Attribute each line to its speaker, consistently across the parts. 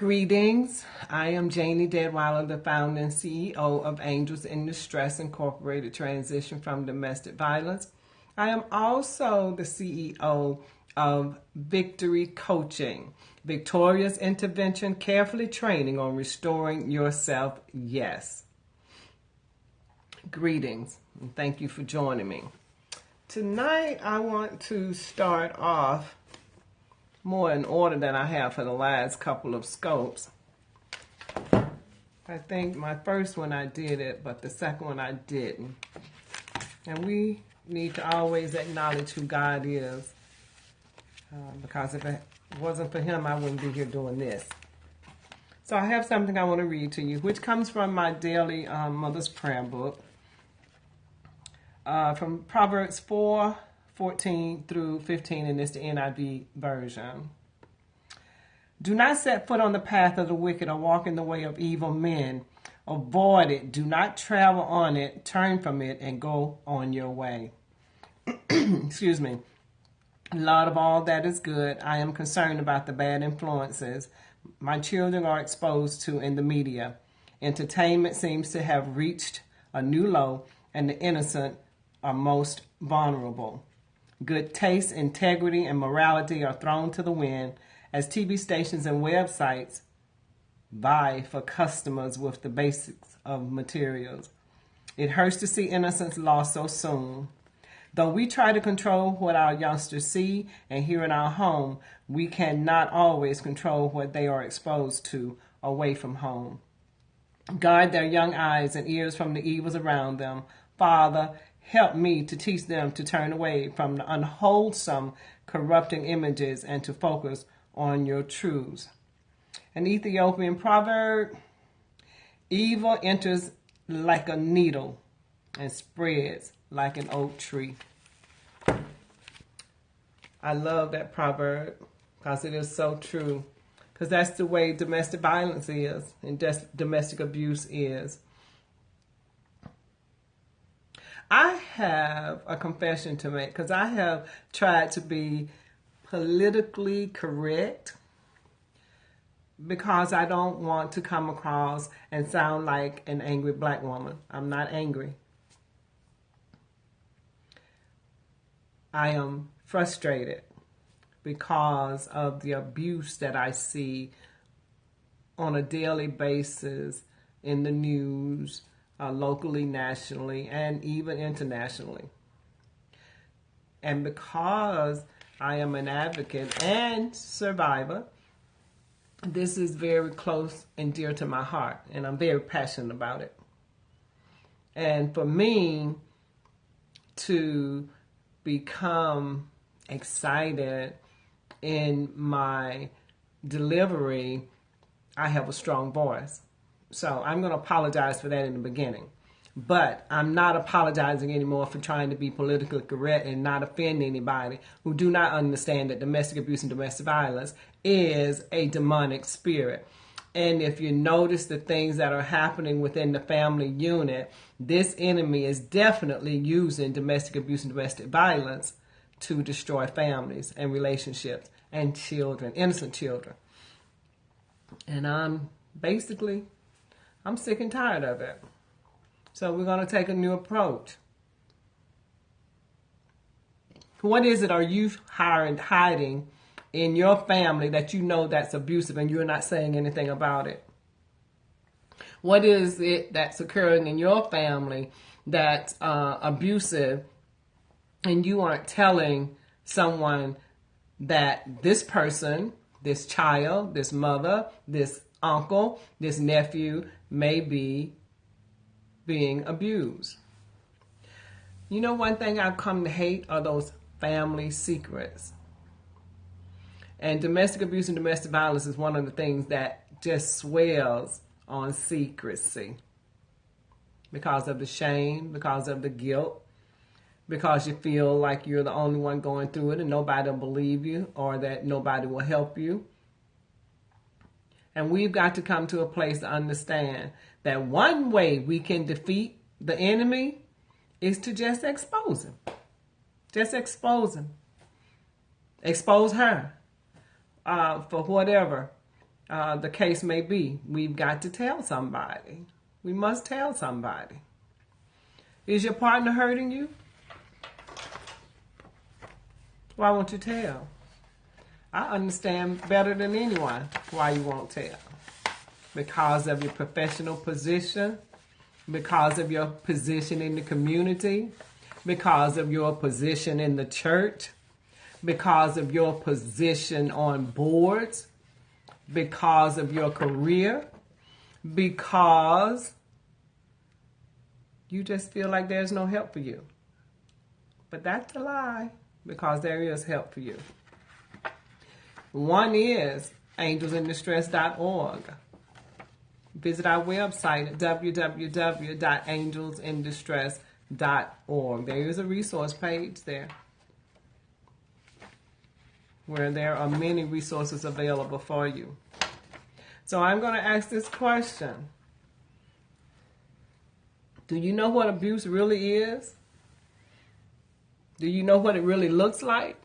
Speaker 1: Greetings. I am Janie Deadweiler, the founder and CEO of Angels in Distress Incorporated, Transition from Domestic Violence. I am also the CEO of Victory Coaching, Victorious Intervention, carefully training on restoring yourself. Yes. Greetings, and thank you for joining me. Tonight, I want to start off more in order than I have for the last couple of scopes. I think my first one I did it, but the second one I didn't. And we need to always acknowledge who God is, because if it wasn't for him, I wouldn't be here doing this. So I have something I want to read to you, which comes from my daily Mother's Prayer book, from Proverbs 4:14 through 15, and it's the NIV version. Do not set foot on the path of the wicked or walk in the way of evil men. Avoid it. Do not travel on it. Turn from it and go on your way. Excuse me. Lord of all that is good, I am concerned about the bad influences my children are exposed to in the media. Entertainment seems to have reached a new low, and the innocent are most vulnerable. Good taste, integrity, and morality are thrown to the wind as TV stations and websites vie for customers with the basics of materials. It hurts to see innocence lost so soon. Though we try to control what our youngsters see and hear in our home, we cannot always control what they are exposed to away from home. Guard their young eyes and ears from the evils around them. Father, help me to teach them to turn away from the unwholesome, corrupting images and to focus on your truths. An Ethiopian proverb: evil enters like a needle and spreads like an oak tree. I love that proverb because it is so true, because that's the way domestic violence is and domestic abuse is. I have a confession to make, because I have tried to be politically correct because I don't want to come across and sound like an angry black woman. I'm not angry. I am frustrated because of the abuse that I see on a daily basis in the news, locally, nationally, and even internationally. And because I am an advocate and survivor, this is very close and dear to my heart, and I'm very passionate about it. And for me to become excited in my delivery, I have a strong voice. So I'm going to apologize for that in the beginning. But I'm not apologizing anymore for trying to be politically correct and not offend anybody who do not understand that domestic abuse and domestic violence is a demonic spirit. And if you notice the things that are happening within the family unit, this enemy is definitely using domestic abuse and domestic violence to destroy families and relationships and children, innocent children. And I'm sick and tired of it. So we're going to take a new approach. What is it are you hiding in your family that you know that's abusive and you're not saying anything about it? What is it that's occurring in your family that's abusive and you aren't telling someone that this person, this child, this mother, this uncle, this nephew may be being abused? You know, one thing I've come to hate are those family secrets. And domestic abuse and domestic violence is one of the things that just swells on secrecy because of the shame, because of the guilt, because you feel like you're the only one going through it and nobody will believe you or that nobody will help you. And we've got to come to a place to understand that one way we can defeat the enemy is to just expose him. Just expose him. Expose her for whatever the case may be. We've got to tell somebody. We must tell somebody. Is your partner hurting you? Why won't you tell? I understand better than anyone why you won't tell. Because of your professional position, because of your position in the community, because of your position in the church, because of your position on boards, because of your career, because you just feel like there's no help for you. But that's a lie, because there is help for you. One is angelsindistress.org. Visit our website at www.angelsindistress.org. There is a resource page there where there are many resources available for you. So I'm going to ask this question. Do you know what abuse really is? Do you know what it really looks like?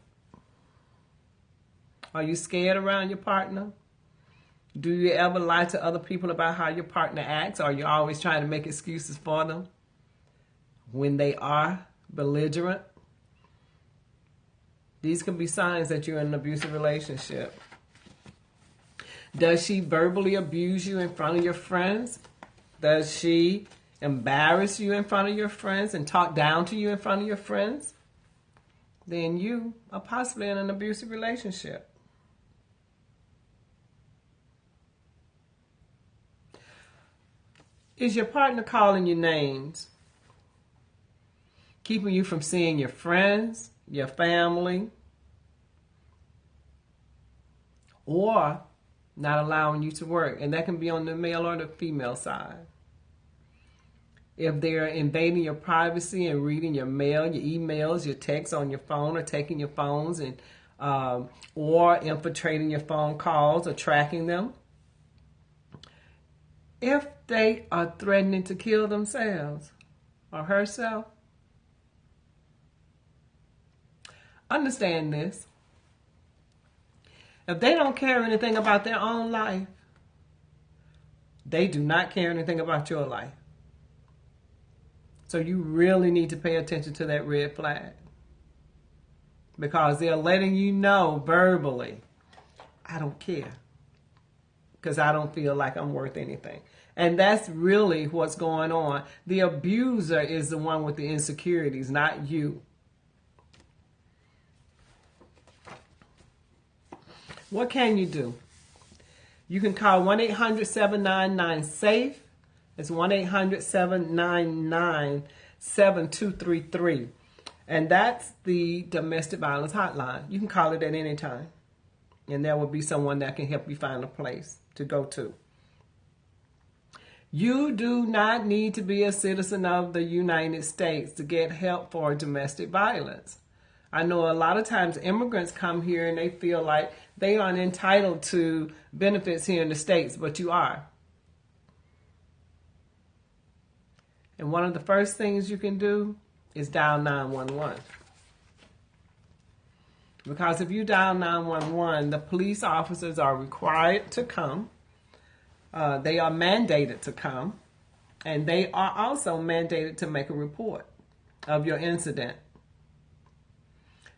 Speaker 1: Are you scared around your partner? Do you ever lie to other people about how your partner acts? Or are you always trying to make excuses for them when they are belligerent? These can be signs that you're in an abusive relationship. Does she verbally abuse you in front of your friends? Does she embarrass you in front of your friends and talk down to you in front of your friends? Then you are possibly in an abusive relationship. Is your partner calling you names? Keeping you from seeing your friends, your family, or not allowing you to work? And that can be on the male or the female side. If they're invading your privacy and reading your mail, your emails, your texts on your phone, or taking your phones and or infiltrating your phone calls or tracking them. If they are threatening to kill themselves or herself, understand this. If they don't care anything about their own life, they do not care anything about your life. So you really need to pay attention to that red flag. Because they're letting you know verbally, I don't care. Because I don't feel like I'm worth anything. And that's really what's going on. The abuser is the one with the insecurities, not you. What can you do? You can call 1-800-799-SAFE. It's 1-800-799-7233. And that's the domestic violence hotline. You can call it at any time. And there will be someone that can help you find a place to go to. You do not need to be a citizen of the United States to get help for domestic violence. I know a lot of times immigrants come here and they feel like they aren't entitled to benefits here in the States, but you are. And one of the first things you can do is dial 911. Because if you dial 911, the police officers are required to come. They are mandated to come. And they are also mandated to make a report of your incident.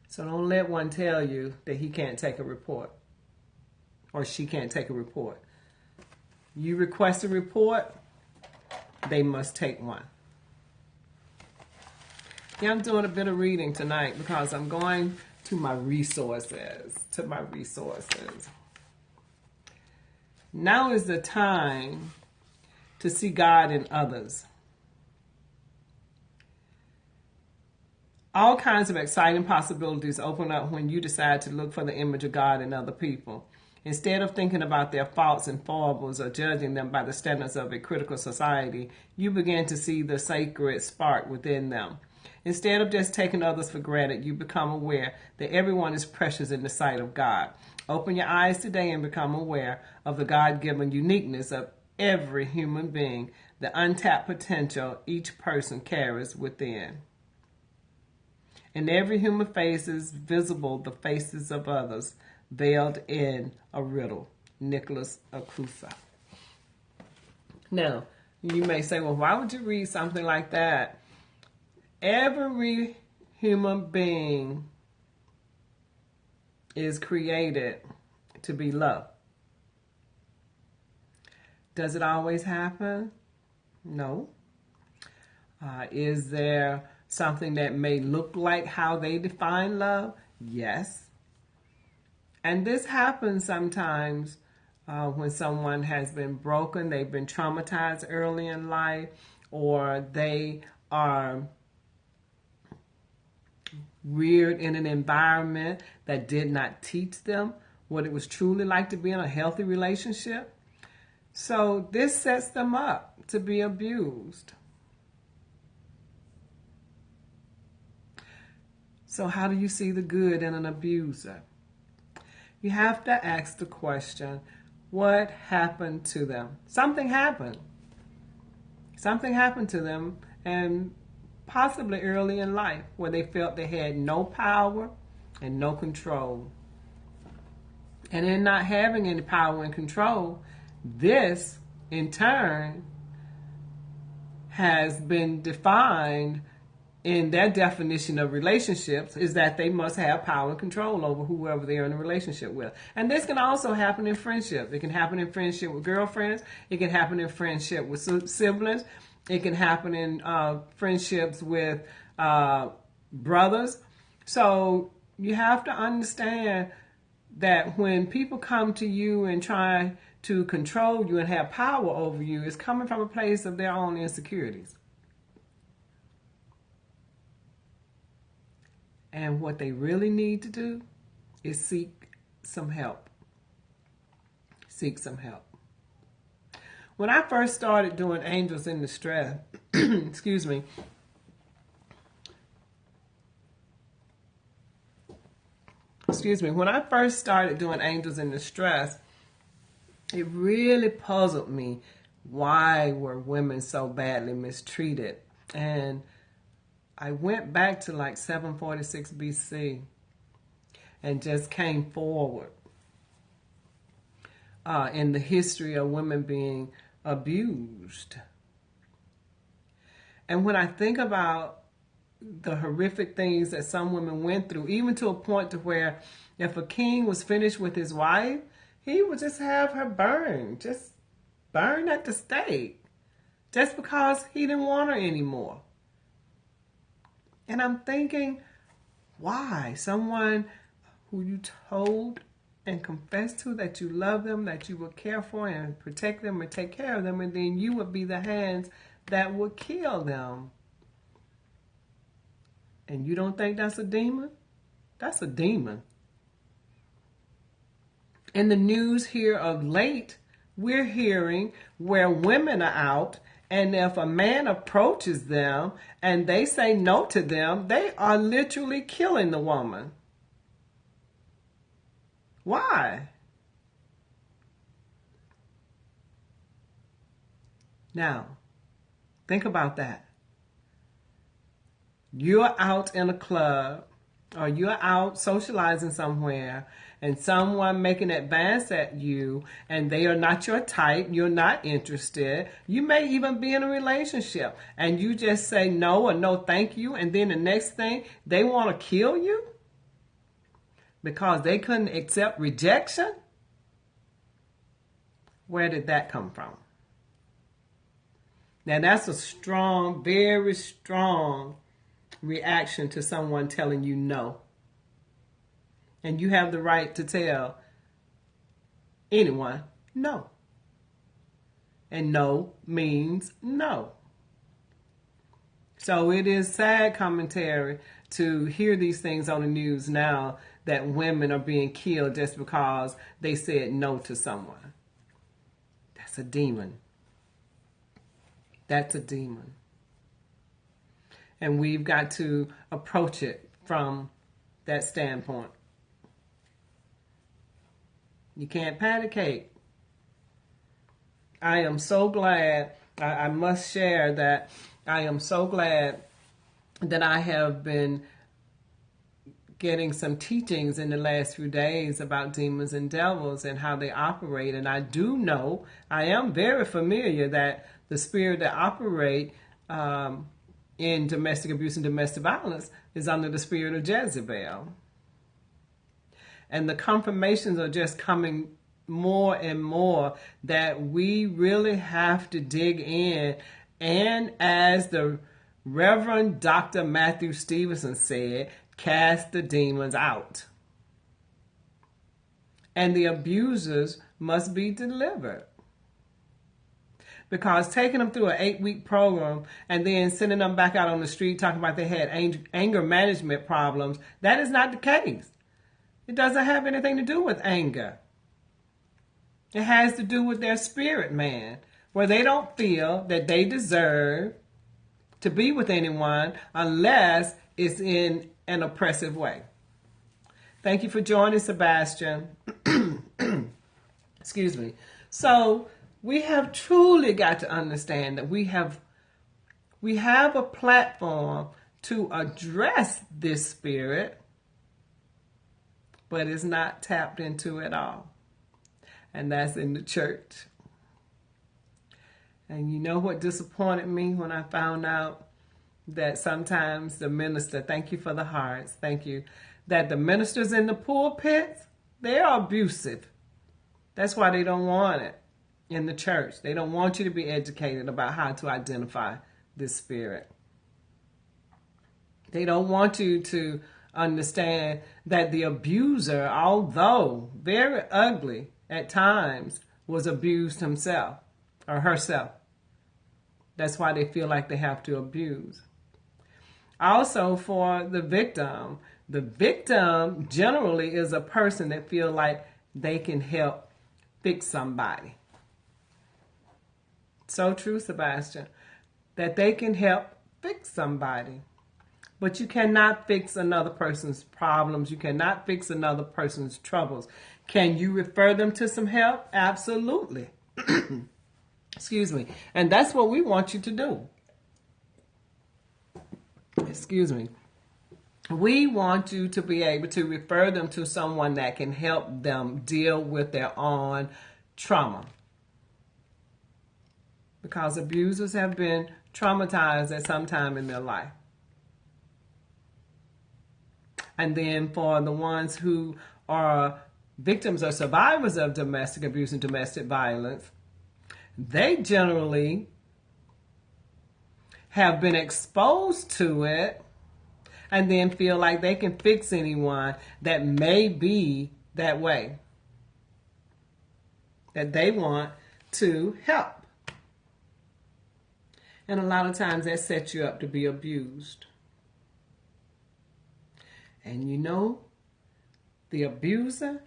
Speaker 1: So don't let one tell you that he can't take a report or she can't take a report. You request a report, they must take one. Yeah, I'm doing a bit of reading tonight because I'm going to my resources. Now is the time to see God in others. All kinds of exciting possibilities open up when you decide to look for the image of God in other people. Instead of thinking about their faults and foibles or judging them by the standards of a critical society, you begin to see the sacred spark within them. Instead of just taking others for granted, you become aware that everyone is precious in the sight of God. Open your eyes today and become aware of the God-given uniqueness of every human being, the untapped potential each person carries within. In every human face is visible the faces of others, veiled in a riddle. Nicholas Akusa. Now, you may say, well, why would you read something like that? Every human being is created to be loved. Does it always happen? No. Is there something that may look like how they define love? Yes. And this happens sometimes when someone has been broken, they've been traumatized early in life, or they are reared in an environment that did not teach them what it was truly like to be in a healthy relationship. So this sets them up to be abused. So how do you see the good in an abuser? You have to ask the question, what happened to them? Something happened. Something happened to them, and possibly early in life, where they felt they had no power and no control. And in not having any power and control, this, in turn, has been defined in their definition of relationships, is that they must have power and control over whoever they're in a relationship with. And this can also happen in friendship. It can happen in friendship with girlfriends. It can happen in friendship with siblings. It can happen in friendships with brothers. So you have to understand that when people come to you and try to control you and have power over you, it's coming from a place of their own insecurities. And what they really need to do is seek some help. Seek some help. When I first started doing Angels in Distress, excuse me, when I first started doing Angels in Distress, it really puzzled me, why were women so badly mistreated? And I went back to like 746 BC and just came forward in the history of women being abused. And when I think about the horrific things that some women went through, even to a point to where if a king was finished with his wife, he would just have her burned, just burned at the stake, just because he didn't want her anymore. And I'm thinking, why? Someone who you told and confessed to that you love them, that you would care for and protect them and take care of them, and then you would be the hands that would kill them. And you don't think that's a demon? That's a demon. In the news here of late, we're hearing where women are out, and if a man approaches them and they say no to them, they are literally killing the woman. Why? Now, think about that. You're out in a club, or you're out socializing somewhere, and someone making an advance at you, and they are not your type, you're not interested. You may even be in a relationship, and you just say no or no thank you, and then the next thing, they want to kill you because they couldn't accept rejection? Where did that come from? Now that's a strong, very strong reaction to someone telling you no. And you have the right to tell anyone no. And no means no. So it is sad commentary to hear these things on the news now, that women are being killed just because they said no to someone. That's a demon. That's a demon. And we've got to approach it from that standpoint. You can't panicate. I am so glad, I must share that I am so glad that I have been getting some teachings in the last few days about demons and devils and how they operate. And I do know, I am very familiar that the spirit that operate in domestic abuse and domestic violence is under the spirit of Jezebel. And the confirmations are just coming more and more that we really have to dig in. And as the Reverend Dr. Matthew Stevenson said, cast the demons out. And the abusers must be delivered. Because taking them through an 8-week program and then sending them back out on the street talking about they had anger management problems, that is not the case. It doesn't have anything to do with anger. It has to do with their spirit, man, where they don't feel that they deserve to be with anyone unless it's in an oppressive way. Thank you for joining, Sebastian. Excuse me. So we have truly got to understand that we have a platform to address this spirit, but it's not tapped into at all. And that's in the church. And you know what disappointed me when I found out that sometimes the minister, thank you for the hearts, thank you, that the ministers in the pulpits, they are abusive. That's why they don't want it in the church. They don't want you to be educated about how to identify this spirit. They don't want you to understand that the abuser, although very ugly at times, was abused himself or herself. That's why they feel like they have to abuse. Also, for the victim generally is a person that feel like they can help fix somebody. So true, Sebastian, that they can help fix somebody. But you cannot fix another person's problems. You cannot fix another person's troubles. Can you refer them to some help? Absolutely. Excuse me. And that's what we want you to do. Excuse me. We want you to be able to refer them to someone that can help them deal with their own trauma. Because abusers have been traumatized at some time in their life. And then for the ones who are victims or survivors of domestic abuse and domestic violence, they generally have been exposed to it and then feel like they can fix anyone that may be that way, that they want to help. And a lot of times that sets you up to be abused. And you know, the abuser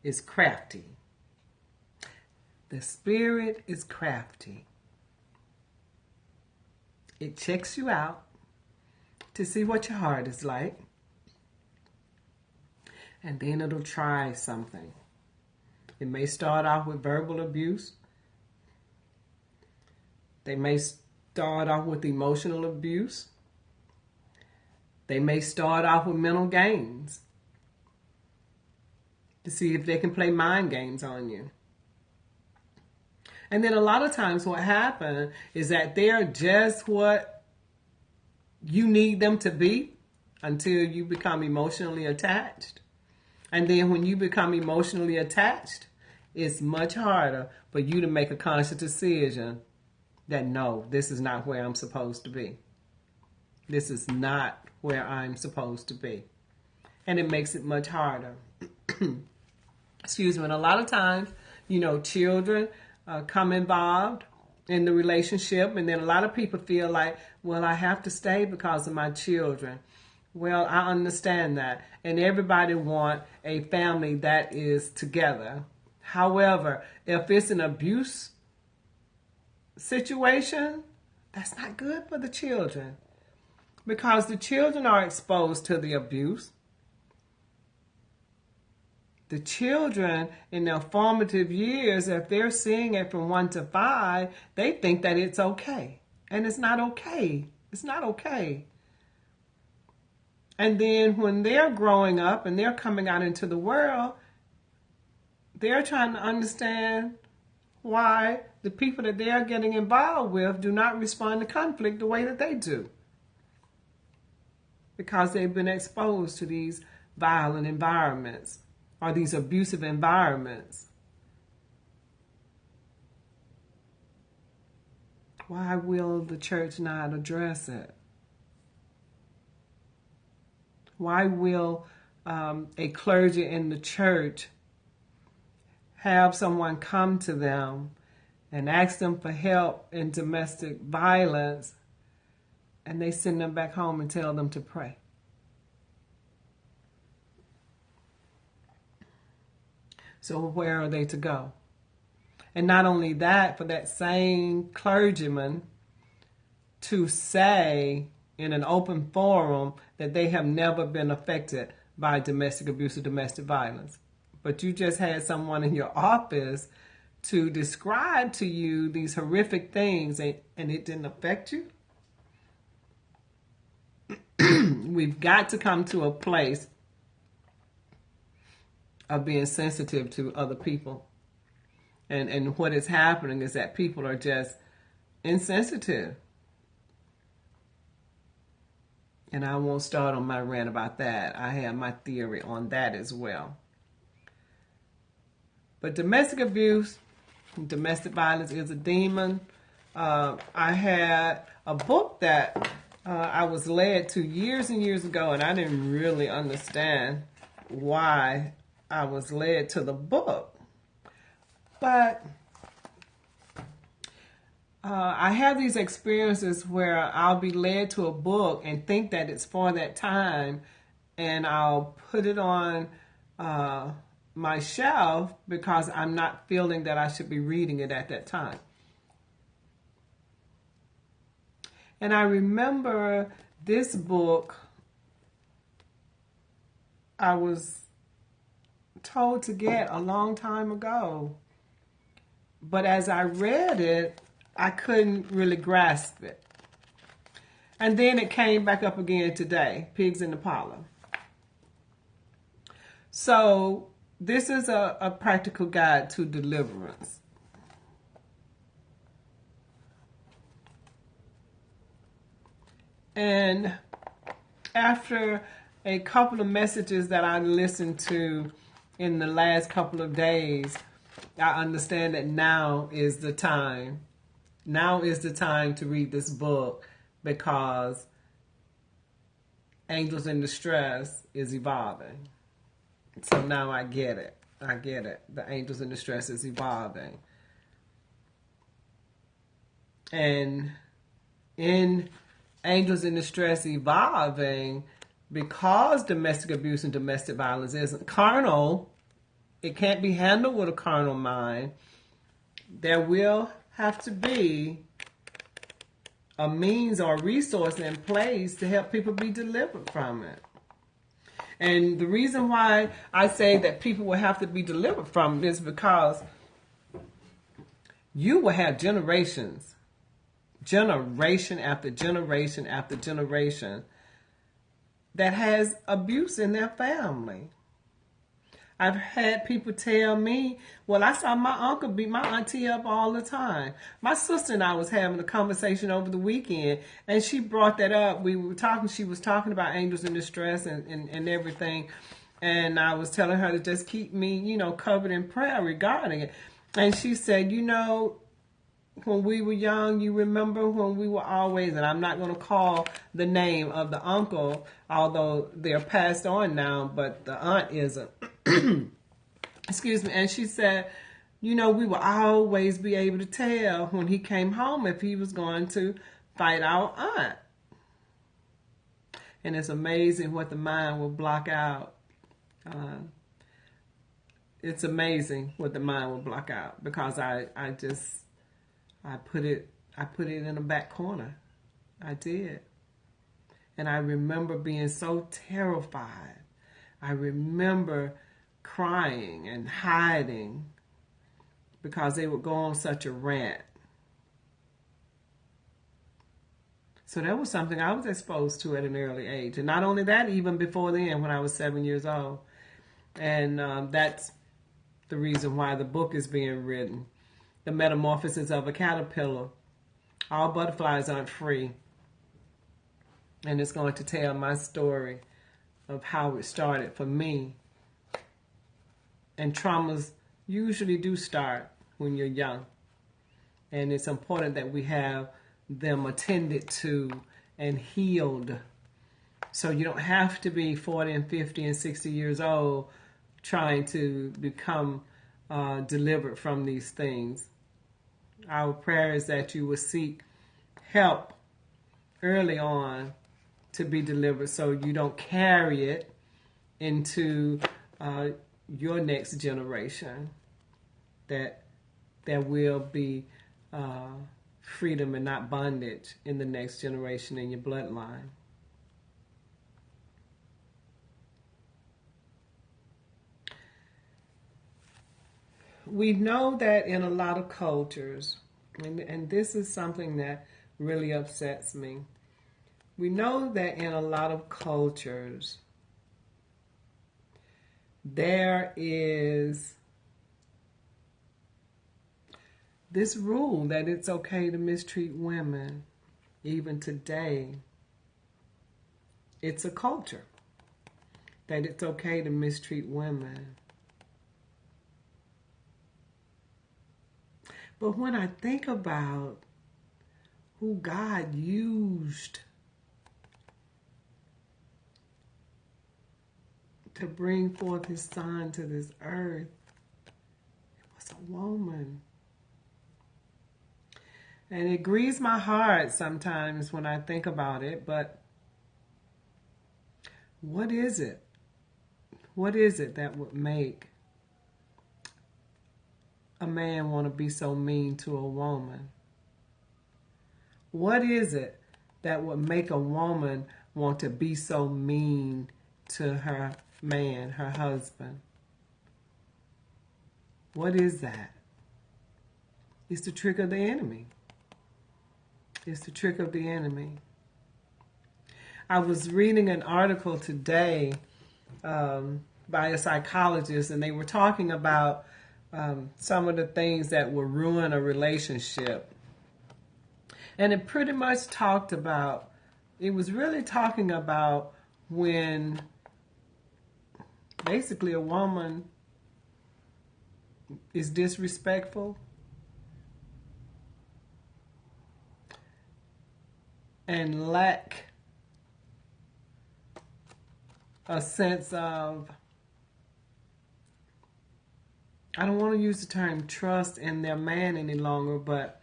Speaker 1: is crafty. The spirit is crafty. It checks you out to see what your heart is like. And then it'll try something. It may start off with verbal abuse. They may start off with emotional abuse. They may start off with mental games to see if they can play mind games on you. And then a lot of times what happens is that they're just what you need them to be until you become emotionally attached. And then when you become emotionally attached, it's much harder for you to make a conscious decision that no, this is not where I'm supposed to be. This is not where I'm supposed to be. And it makes it much harder. Excuse me. And a lot of times, you know, children come involved in the relationship. And then a lot of people feel like, well, I have to stay because of my children. Well, I understand that. And everybody want a family that is together. However, if it's an abuse situation, that's not good for the children. Because the children are exposed to the abuse. The children in their formative years, if they're seeing it from 1 to 5, they think that it's okay. And it's not okay. It's not okay. And then when they're growing up and they're coming out into the world, they're trying to understand why the people that they are getting involved with do not respond to conflict the way that they do. Because they've been exposed to these violent environments or these abusive environments. Why will the church not address it? Why will a clergy in the church have someone come to them and ask them for help in domestic violence, and they send them back home and tell them to pray? So where are they to go? And not only that, for that same clergyman to say in an open forum that they have never been affected by domestic abuse or domestic violence. But you just had someone in your office to describe to you these horrific things, and it didn't affect you? We've got to come to a place of being sensitive to other people. And what is happening is that people are just insensitive. And I won't start on my rant about that. I have my theory on that as well. But domestic abuse, domestic violence is a demon. I had a book that I was led to years and years ago, and I didn't really understand why I was led to the book. But I have these experiences where I'll be led to a book and think that it's for that time, and I'll put it on my shelf because I'm not feeling that I should be reading it at that time. And I remember this book, I was told to get a long time ago. But as I read it, I couldn't really grasp it. And then it came back up again today, Pigs in the Parlor. So this is a practical guide to deliverance. And after a couple of messages that I listened to in the last couple of days, I understand that now is the time. Now is the time to read this book because Angels in Distress is evolving. So now I get it. I get it. The Angels in Distress is evolving. And in Angels in Distress evolving, because domestic abuse and domestic violence isn't carnal, it can't be handled with a carnal mind, there will have to be a means or resource in place to help people be delivered from it. And the reason why I say that people will have to be delivered from it is because you will have generations, generation after generation after generation, that has abuse in their family. I've had people tell me, well, I saw my uncle beat my auntie up all the time. My sister and I was having a conversation over the weekend, and she brought that up. We were talking, she was talking about Angels in Distress and everything. And I was telling her to just keep me, covered in prayer regarding it. And she said, when we were young, you remember when we were always, and I'm not going to call the name of the uncle, although they're passed on now, but the aunt isn't. Excuse me. And she said, we would always be able to tell when he came home if he was going to fight our aunt. And it's amazing what the mind will block out. It's amazing what the mind will block out because I put it in a back corner. I did. And I remember being so terrified. I remember crying and hiding because they would go on such a rant. So that was something I was exposed to at an early age. And not only that, even before then, when I was 7 years old. And that's the reason why the book is being written. The Metamorphosis of a Caterpillar. All butterflies aren't free. And it's going to tell my story of how it started for me. And traumas usually do start when you're young. And it's important that we have them attended to and healed. So you don't have to be 40 and 50 and 60 years old trying to become delivered from these things. Our prayer is that you will seek help early on to be delivered so you don't carry it into your next generation, that there will be freedom and not bondage in the next generation in your bloodline. We know that in a lot of cultures, and this is something that really upsets me, we know that in a lot of cultures there is this rule that it's okay to mistreat women. Even today, it's a culture that it's okay to mistreat women. But when I think about who God used to bring forth his son to this earth, it was a woman. And it grieves my heart sometimes when I think about it, but what is it? What is it that would make a man want to be so mean to a woman? What is it that would make a woman want to be so mean to her man, her husband? What is that? It's the trick of the enemy. It's the trick of the enemy. I was reading an article today by a psychologist, and they were talking about some of the things that will ruin a relationship. And it pretty much talked about, it was really talking about when basically a woman is disrespectful and lack a sense of, I don't want to use the term trust in their man any longer, but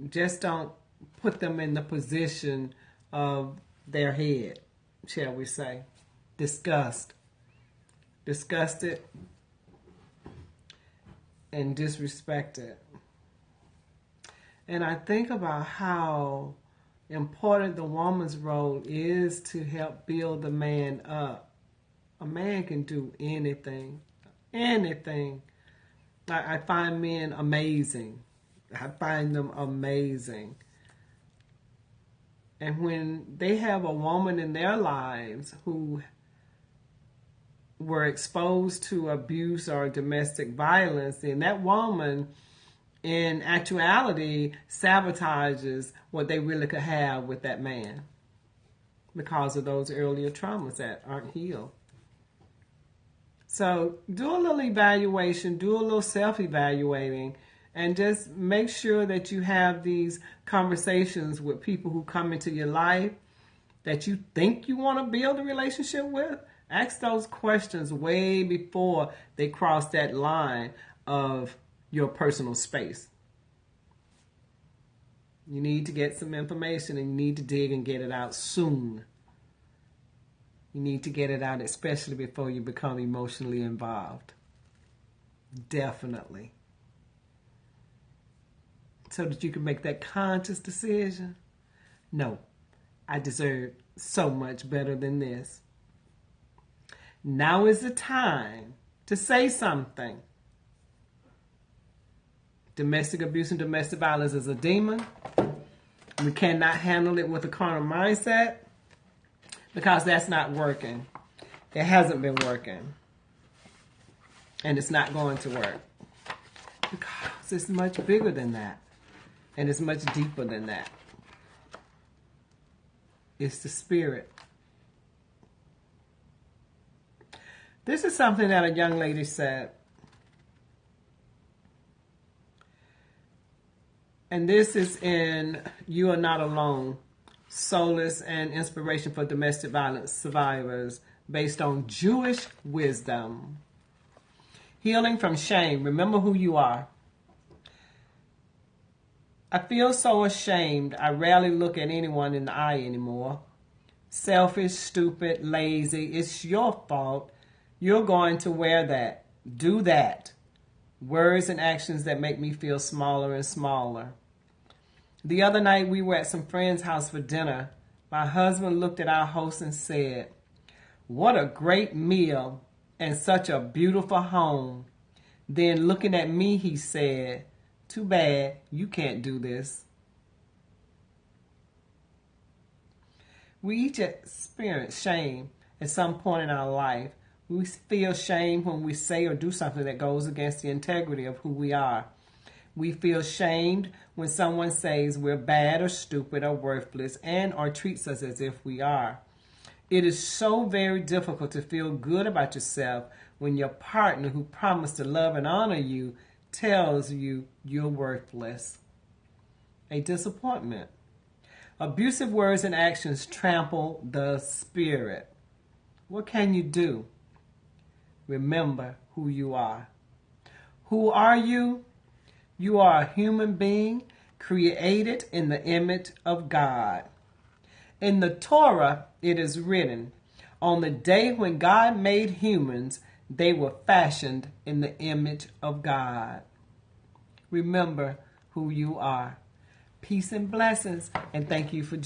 Speaker 1: just don't put them in the position of their head, shall we say. Disgusted and disrespected. And I think about how important the woman's role is to help build the man up. A man can do anything. Anything. I find men amazing. I find them amazing. And when they have a woman in their lives who were exposed to abuse or domestic violence, then that woman in actuality sabotages what they really could have with that man because of those earlier traumas that aren't healed. So do a little evaluation, do a little self-evaluating, and just make sure that you have these conversations with people who come into your life that you think you want to build a relationship with. Ask those questions way before they cross that line of your personal space. You need to get some information, and you need to dig and get it out soon. You need to get it out, especially before you become emotionally involved. Definitely. So that you can make that conscious decision. No, I deserve so much better than this. Now is the time to say something. Domestic abuse and domestic violence is a demon. We cannot handle it with a carnal mindset because that's not working. It hasn't been working. And it's not going to work. Because it's much bigger than that. And it's much deeper than that. It's the spirit. This is something that a young lady said. And this is in You Are Not Alone, Solace and Inspiration for Domestic Violence Survivors, based on Jewish wisdom. Healing from shame. Remember who you are. I feel so ashamed. I rarely look at anyone in the eye anymore. Selfish, stupid, lazy. It's your fault. You're going to wear that. Do that. Words and actions that make me feel smaller and smaller. The other night we were at some friend's house for dinner. My husband looked at our host and said, "What a great meal and such a beautiful home." Then looking at me, he said, "Too bad you can't do this." We each experience shame at some point in our life. We feel shame when we say or do something that goes against the integrity of who we are. We feel shamed when someone says we're bad or stupid or worthless and or treats us as if we are. It is so very difficult to feel good about yourself when your partner who promised to love and honor you tells you you're worthless. A disappointment. Abusive words and actions trample the spirit. What can you do? Remember who you are. Who are you? You are a human being created in the image of God. In the Torah, it is written, on the day when God made humans, they were fashioned in the image of God. Remember who you are. Peace and blessings, and thank you for joining.